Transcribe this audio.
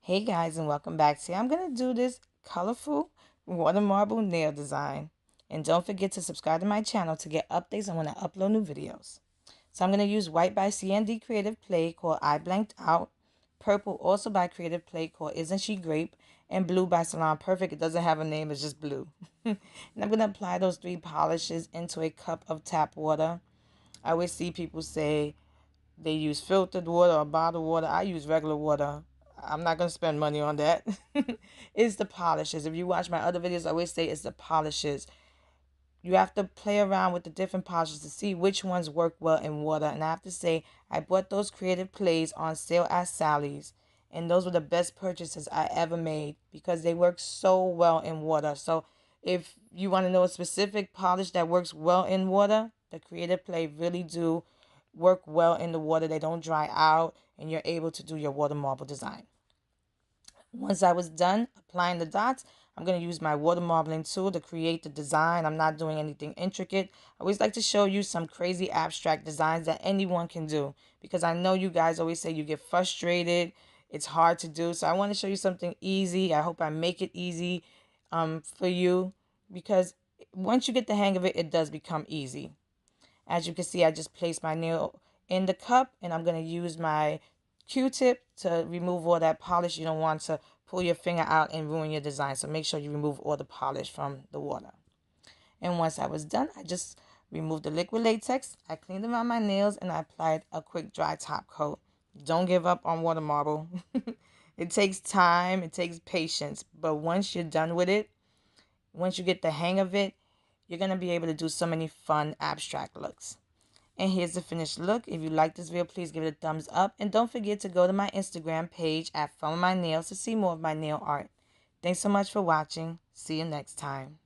Hey guys, and welcome back. Today I'm going to do this colorful water marble nail design. And don't forget to subscribe to my channel to get updates on when I upload new videos. So I'm going to use white by CND Creative Play called I Blanked Out, purple also by Creative Play called Isn't She Grape, and blue by Salon Perfect. It doesn't have a name, it's just blue. And I'm going to apply those three polishes into a cup of tap water. I always see people say they use filtered water or bottled water. I use regular water. I'm not going to spend money on that. It's the polishes. If you watch my other videos, I always say it's the polishes. You have to play around with the different polishes to see which ones work well in water. And I have to say, I bought those Creative Plays on sale at Sally's. And those were the best purchases I ever made because they work so well in water. So if you want to know a specific polish that works well in water, the Creative Play really do work well in the water. They don't dry out and you're able to do your water marble design. Once I was done applying the dots, I'm going to use my water marbling tool to create the design. I'm not doing anything intricate. I always like to show you some crazy abstract designs that anyone can do because I know you guys always say you get frustrated. It's hard to do. So I want to show you something easy. I hope I make it easy for you because once you get the hang of it, it does become easy. As you can see, I just placed my nail in the cup and I'm going to use my Q-tip to remove all that polish. You don't want to pull your finger out and ruin your design. So make sure you remove all the polish from the water. And once I was done, I just removed the liquid latex. I cleaned around my nails and I applied a quick dry top coat. Don't give up on water marble. It takes time, it takes patience. But once you're done with it, once you get the hang of it, you're going to be able to do so many fun abstract looks. And here's the finished look. If you like this video, please give it a thumbs up. And don't forget to go to my Instagram page at Funwithmynails to see more of my nail art. Thanks so much for watching. See you next time.